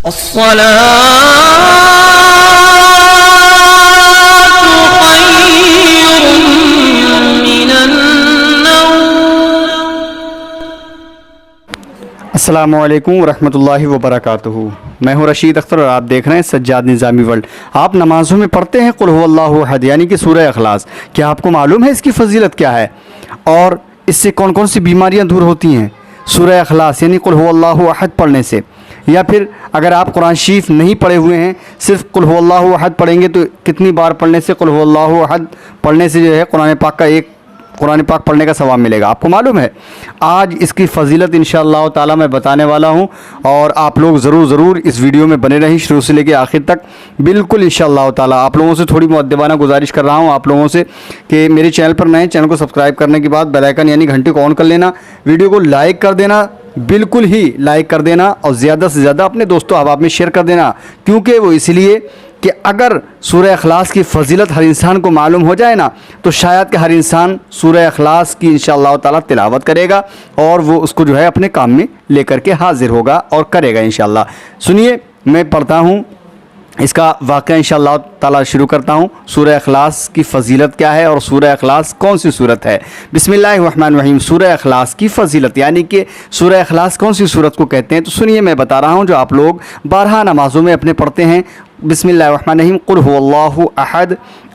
السلام علیکم ورحمۃ اللہ وبرکاتہ۔ میں ہوں رشید اختر اور آپ دیکھ رہے ہیں سجاد نظامی ورلڈ۔ آپ نمازوں میں پڑھتے ہیں قل هو اللہ احد یعنی کہ سورہ اخلاص۔ کیا آپ کو معلوم ہے اس کی فضیلت کیا ہے اور اس سے کون کون سی بیماریاں دور ہوتی ہیں؟ سورہ اخلاص یعنی قل هو اللہ احد پڑھنے سے، یا پھر اگر آپ قرآن شریف نہیں پڑھے ہوئے ہیں، صرف قل هو اللہ احد پڑھیں گے تو کتنی بار پڑھنے سے، قل هو اللہ احد پڑھنے سے جو ہے قرآن پاک کا ایک قرآن پاک پڑھنے کا ثواب ملے گا؟ آپ کو معلوم ہے؟ آج اس کی فضیلت انشاءاللہ تعالی میں بتانے والا ہوں، اور آپ لوگ ضرور اس ویڈیو میں بنے رہیں شروع سے لے کے آخر تک بالکل انشاءاللہ تعالی۔ آپ لوگوں سے تھوڑی مؤدبانہ گزارش کر رہا ہوں آپ لوگوں سے کہ میرے چینل پر نئے، چینل کو سبسکرائب کرنے کے بعد بیل آئیکن یعنی گھنٹی کو آن کر لینا، ویڈیو کو لائک کر دینا، بالکل ہی لائک کر دینا، اور زیادہ سے زیادہ اپنے دوستوں احباب میں شیئر کر دینا، کیونکہ وہ اس لیے کہ اگر سورہ اخلاص کی فضیلت ہر انسان کو معلوم ہو جائے نا تو شاید کہ ہر انسان سورہ اخلاص کی انشاءاللہ تعالی تلاوت کرے گا اور وہ اس کو جو ہے اپنے کام میں لے کر کے حاضر ہوگا اور کرے گا انشاءاللہ۔ سنیے میں پڑھتا ہوں اس کا واقعہ انشاءاللہ تعالی، شروع کرتا ہوں۔ سورہ اخلاص کی فضیلت کیا ہے اور سورہ اخلاص کون سی صورت ہے؟ بسم اللہ الرحمن الرحیم۔ سورہ اخلاص کی فضیلت یعنی کہ سورہ اخلاص کون سی صورت کو کہتے ہیں تو سنیے میں بتا رہا ہوں جو آپ لوگ بارہا نمازوں میں اپنے پڑھتے ہیں۔ بسم اللہ الرحمن الرحیم۔ قل هو اللہ احد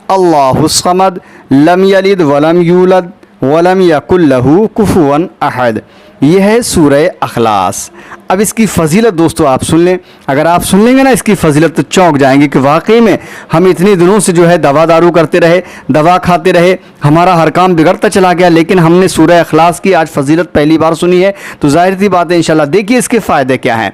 اللہ الصمد لم یلد ولم یولد ولم یکن لہ کفوا احد۔ یہ ہے سورہ اخلاص۔ اب اس کی فضیلت دوستو آپ سن لیں، اگر آپ سن لیں گے نا اس کی فضیلت تو چونک جائیں گے کہ واقعی میں ہم اتنے دنوں سے جو ہے دوا دارو کرتے رہے، دوا کھاتے رہے، ہمارا ہر کام بگڑتا چلا گیا، لیکن ہم نے سورہ اخلاص کی آج فضیلت پہلی بار سنی ہے تو ظاہر سی بات ہے انشاءاللہ۔ دیکھیے اس کے فائدے کیا ہیں۔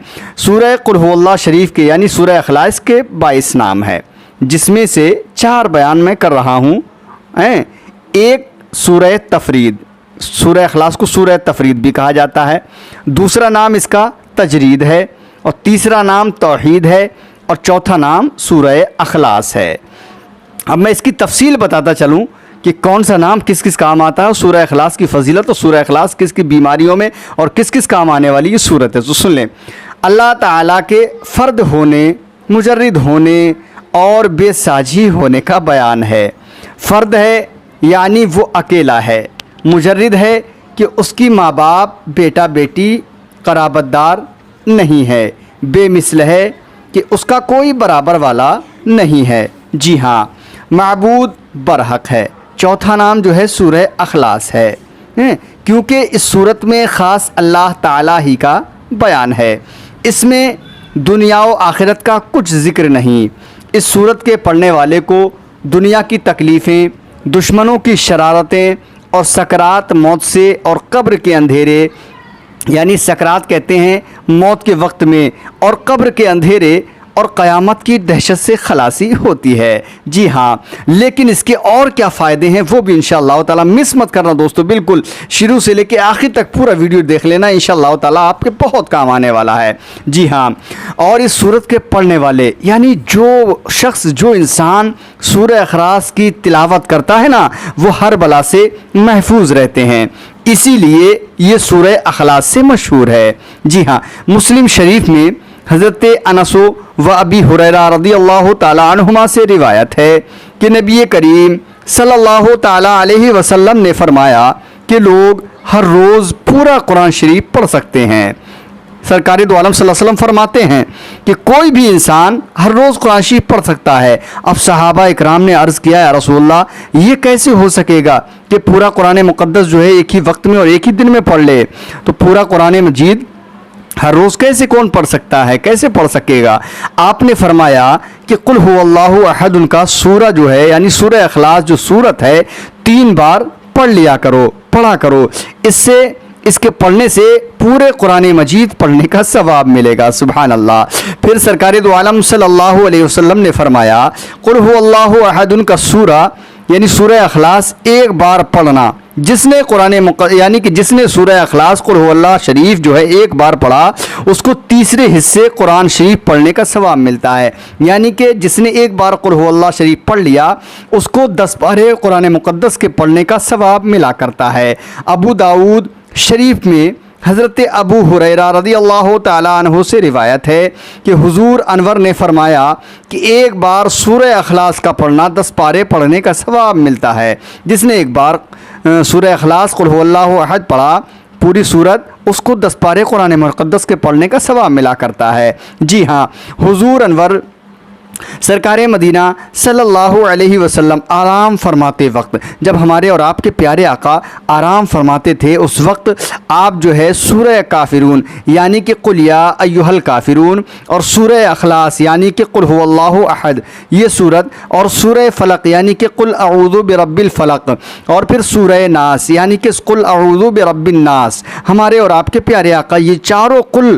سورہ قل هو اللہ شریف کے یعنی سورہ اخلاص کے 22 نام ہے، جس میں سے 4 بیان میں کر رہا ہوں۔ ایک سورہ تفرید، سورہ اخلاص کو سورہ تفرید بھی کہا جاتا ہے، دوسرا نام اس کا تجرید ہے، اور تیسرا نام توحید ہے، اور چوتھا نام سورہ اخلاص ہے۔ اب میں اس کی تفصیل بتاتا چلوں کہ کون سا نام کس کس کام آتا ہے، سورہ اخلاص کی فضیلت اور سورہ اخلاص کس کی بیماریوں میں اور کس کس کام آنے والی یہ صورت ہے، تو سن لیں۔ اللہ تعالیٰ کے فرد ہونے، مجرد ہونے اور بے ساجی ہونے کا بیان ہے۔ فرد ہے یعنی وہ اکیلا ہے، مجرد ہے کہ اس کی ماں باپ، بیٹا بیٹی، قرابت دار نہیں ہے، بے مثل ہے کہ اس کا کوئی برابر والا نہیں ہے، جی ہاں معبود برحق ہے۔ چوتھا نام جو ہے سورہ اخلاص ہے، کیونکہ اس صورت میں خاص اللہ تعالیٰ ہی کا بیان ہے، اس میں دنیا و آخرت کا کچھ ذکر نہیں۔ اس صورت کے پڑھنے والے کو دنیا کی تکلیفیں، دشمنوں کی شرارتیں اور سکرات موت سے اور قبر کے اندھیرے یعنی سکرات کہتے ہیں موت کے وقت میں، اور قبر کے اندھیرے اور قیامت کی دہشت سے خلاصی ہوتی ہے، جی ہاں۔ لیکن اس کے اور کیا فائدے ہیں وہ بھی انشاءاللہ تعالی مس مت کرنا دوستو، بالکل شروع سے لے کے آخر تک پورا ویڈیو دیکھ لینا، انشاءاللہ تعالی آپ کے بہت کام آنے والا ہے، جی ہاں۔ اور اس سورت کے پڑھنے والے یعنی جو شخص، جو انسان سورہ اخلاص کی تلاوت کرتا ہے نا وہ ہر بلا سے محفوظ رہتے ہیں، اسی لیے یہ سورہ اخلاص سے مشہور ہے، جی ہاں۔ مسلم شریف میں حضرت انس و ابی ہریرہ رضی اللہ تعالی عنہما سے روایت ہے کہ نبی کریم صلی اللہ تعالی علیہ وسلم نے فرمایا کہ لوگ ہر روز پورا قرآن شریف پڑھ سکتے ہیں۔ سرکار دو عالم صلی اللہ علیہ وسلم فرماتے ہیں کہ کوئی بھی انسان ہر روز قرآن شریف پڑھ سکتا ہے۔ اب صحابہ اکرام نے عرض کیا یا رسول اللہ یہ کیسے ہو سکے گا کہ پورا قرآن مقدس جو ہے ایک ہی وقت میں اور ایک ہی دن میں پڑھ لے، تو پورا قرآن مجید ہر روز کیسے کون پڑھ سکتا ہے، کیسے پڑھ سکے گا؟ آپ نے فرمایا کہ قل هو اللہ احد ان کا سورہ جو ہے یعنی سورہ اخلاص جو سورت ہے 3 بار پڑھ لیا کرو، پڑھا کرو، اس کے پڑھنے سے پورے قرآن مجید پڑھنے کا ثواب ملے گا، سبحان اللہ۔ پھر سرکار دو عالم صلی اللہ علیہ وسلم نے فرمایا قل هو اللہ احد ان کا سورہ یعنی سورہ اخلاص 1 بار پڑھنا، جس نے یعنی کہ جس نے سورہ اخلاص قل هو اللہ شریف جو ہے 1 بار پڑھا اس کو تیسرے حصے قرآن شریف پڑھنے کا ثواب ملتا ہے، یعنی کہ جس نے 1 بار قل هو اللہ شریف پڑھ لیا اس کو 10 پارے قرآن مقدس کے پڑھنے کا ثواب ملا کرتا ہے۔ ابو داؤد شریف میں حضرت ابو ہریرہ رضی اللہ تعالیٰ عنہ سے روایت ہے کہ حضور انور نے فرمایا کہ ایک بار سورہ اخلاص کا پڑھنا 10 پارے پڑھنے کا ثواب ملتا ہے۔ جس نے ایک بار سورہ اخلاص قل هو اللہ احد پڑھا پوری صورت، اس کو 10 پارے قرآن مقدس کے پڑھنے کا ثواب ملا کرتا ہے۔ جی ہاں، حضور انور سرکار مدینہ صلی اللہ علیہ وسلم آرام فرماتے وقت، جب ہمارے اور آپ کے پیارے آقا آرام فرماتے تھے، اس وقت آپ جو ہے سورہ کافرون یعنی کہ قل یا ایھا الکافرون اور سورہ اخلاص یعنی کہ قل هو اللہ احد یہ صورت، اور سورہ فلق یعنی کہ قل اعوذ برب الفلق، اور پھر سورہ ناس یعنی کہ قل اعوذ برب الناس، ہمارے اور آپ کے پیارے آقا یہ چاروں قل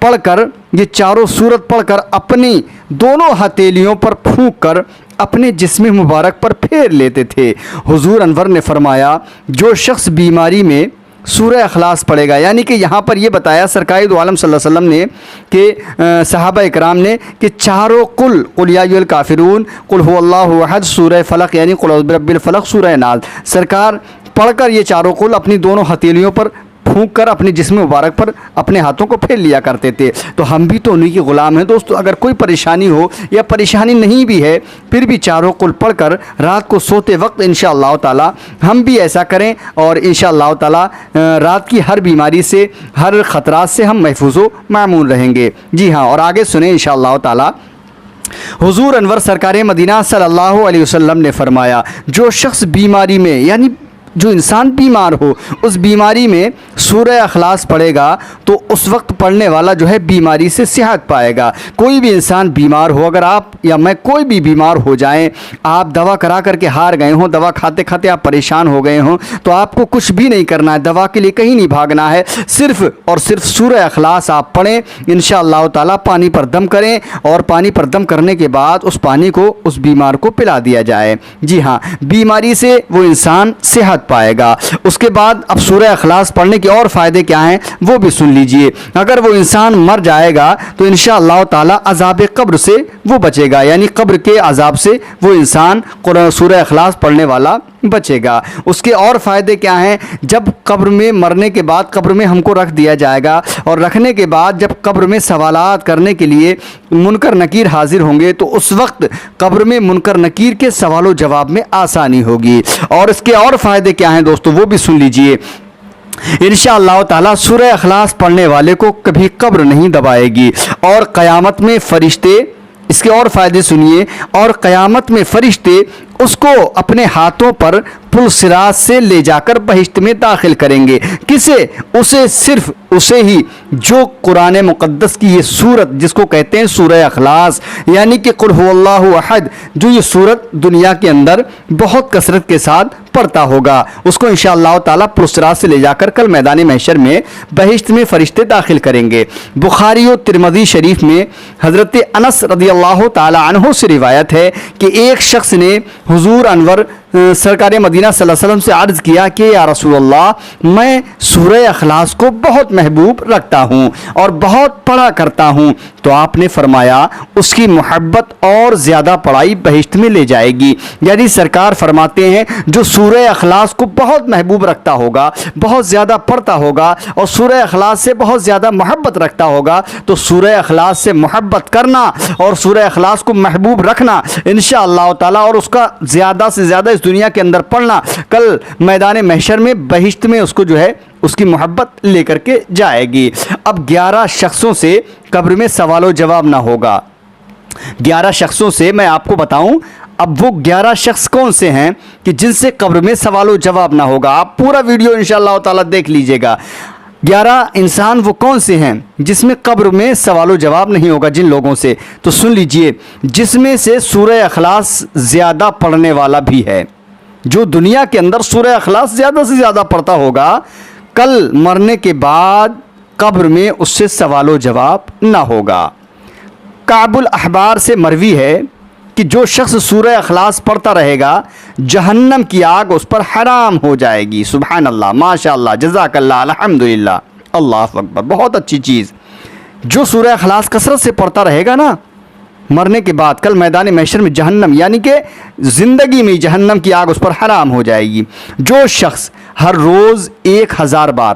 پڑھ کر، یہ چاروں صورت پڑھ کر اپنی دونوں ہتھیلیوں پر پھونک کر اپنے جسم مبارک پر پھیر لیتے تھے۔ حضور انور نے فرمایا جو شخص بیماری میں سورہ اخلاص پڑھے گا، یعنی کہ یہاں پر یہ بتایا سرکار دو عالم صلی اللہ علیہ وسلم نے کہ صحابہ اکرام نے کہ چاروں قل یا ایھا الکافرون، قل هو اللہ احد، سورہ فلق یعنی قل اعوذ برب الفلق، سورہ ناس، سرکار پڑھ کر یہ چاروں قل اپنی دونوں ہتھیلیوں پر پھونک کر اپنے جسم مبارک پر اپنے ہاتھوں کو پھیر لیا کرتے تھے۔ تو ہم بھی تو انہی کے غلام ہیں دوستو، اگر کوئی پریشانی ہو یا پریشانی نہیں بھی ہے پھر بھی چاروں قل پڑھ کر رات کو سوتے وقت انشاءاللہ تعالی ہم بھی ایسا کریں، اور انشاءاللہ تعالی رات کی ہر بیماری سے، ہر خطرات سے ہم محفوظ و معمون رہیں گے۔ جی ہاں، اور آگے سنیں انشاءاللہ تعالی۔ حضور انور سرکار مدینہ صلی اللہ علیہ وسلم نے فرمایا جو شخص بیماری میں، یعنی جو انسان بیمار ہو، اس بیماری میں سورہ اخلاص پڑھے گا تو اس وقت پڑھنے والا جو ہے بیماری سے صحت پائے گا۔ کوئی بھی انسان بیمار ہو، اگر آپ یا میں کوئی بھی بیمار ہو جائیں، آپ دوا کرا کر کے ہار گئے ہوں، دوا کھاتے کھاتے آپ پریشان ہو گئے ہوں، تو آپ کو کچھ بھی نہیں کرنا ہے، دوا کے لیے کہیں نہیں بھاگنا ہے، صرف اور صرف سورہ اخلاص آپ پڑھیں، انشاءاللہ تعالیٰ پانی پر دم کریں، اور پانی پر دم کرنے کے بعد اس پانی کو اس بیمار کو پلا دیا جائے۔ جی ہاں، بیماری سے وہ انسان صحت پائے گا۔ اس کے بعد اب سورہ اخلاص پڑھنے کے اور فائدے کیا ہیں وہ بھی سن لیجئے۔ اگر وہ انسان مر جائے گا تو انشاءاللہ تعالی عذاب قبر سے وہ بچے گا، یعنی قبر کے عذاب سے وہ انسان سورہ اخلاص پڑھنے والا بچے گا۔ اس کے اور فائدے کیا ہیں؟ جب قبر میں مرنے کے بعد قبر میں ہم کو رکھ دیا جائے گا، اور رکھنے کے بعد جب قبر میں سوالات کرنے کے لیے منکر نکیر حاضر ہوں گے تو اس وقت قبر میں منکر نکیر کے سوال و جواب میں آسانی ہوگی۔ اور اس کے اور فائدے کیا ہیں دوستو وہ بھی سن لیجئے۔ انشاءاللہ تعالی سورہ اخلاص پڑھنے والے کو کبھی قبر نہیں دبائے گی، اور قیامت میں فرشتے، اس کے اور فائدے سنیے، اور قیامت میں فرشتے اس کو اپنے ہاتھوں پر پل صراط سے لے جا کر بہشت میں داخل کریں گے۔ کسے؟ اسے، صرف اسے ہی جو قرآن مقدس کی یہ صورت جس کو کہتے ہیں سورہ اخلاص یعنی کہ قل هو اللہ احد، جو یہ صورت دنیا کے اندر بہت کثرت کے ساتھ پڑھتا ہوگا، اس کو انشاءاللہ تعالی پل صراط سے لے جا کر کل میدان محشر میں بہشت میں فرشتے داخل کریں گے۔ بخاری و ترمذی شریف میں حضرت انس رضی اللہ تعالی عنہ سے روایت ہے کہ ایک شخص نے حضور انور سرکار مدینہ صلی اللہ علیہ وسلم سے عرض کیا کہ یا رسول اللہ، میں سورہ اخلاص کو بہت محبوب رکھتا ہوں اور بہت پڑھا کرتا ہوں۔ تو آپ نے فرمایا اس کی محبت اور زیادہ پڑھائی بہشت میں لے جائے گی۔ یعنی سرکار فرماتے ہیں جو سورہ اخلاص کو بہت محبوب رکھتا ہوگا، بہت زیادہ پڑھتا ہوگا، اور سورہ اخلاص سے بہت زیادہ محبت رکھتا ہوگا، تو سورہ اخلاص سے محبت کرنا اور سورہ اخلاص کو محبوب رکھنا انشاءاللہ تعالی، اور اس کا زیادہ سے زیادہ اس دنیا کے اندر پڑھنا، کل میدان محشر میں بہشت میں اس کو جو ہے اس کی محبت لے کر کے جائے گی۔ اب 11 شخصوں سے قبر میں سوال و جواب نہ ہوگا۔ 11 شخصوں سے میں آپ کو بتاؤں، اب وہ 11 شخص کون سے ہیں کہ جن سے قبر میں سوال و جواب نہ ہوگا؟ آپ پورا ویڈیو انشاءاللہ تعالی دیکھ لیجئے گا۔ 11 انسان وہ کون سے ہیں جس میں قبر میں سوال و جواب نہیں ہوگا جن لوگوں سے؟ تو سن لیجئے، جس میں سے سورہ اخلاص زیادہ پڑھنے والا بھی ہے۔ جو دنیا کے اندر سورہ اخلاص زیادہ سے زیادہ پڑھتا ہوگا، کل مرنے کے بعد قبر میں اس سے سوال و جواب نہ ہوگا۔ کعب الاحبار سے مروی ہے کہ جو شخص سورہ اخلاص پڑھتا رہے گا جہنم کی آگ اس پر حرام ہو جائے گی۔ سبحان اللہ، ماشاء اللہ، جزاک اللہ، الحمدللہ، اللہ اکبر، بہت اچھی چیز۔ جو سورہ اخلاص کثرت سے پڑھتا رہے گا نا، مرنے کے بعد کل میدان محشر میں جہنم یعنی کہ زندگی میں جہنم کی آگ اس پر حرام ہو جائے گی۔ جو شخص ہر روز 1000 بار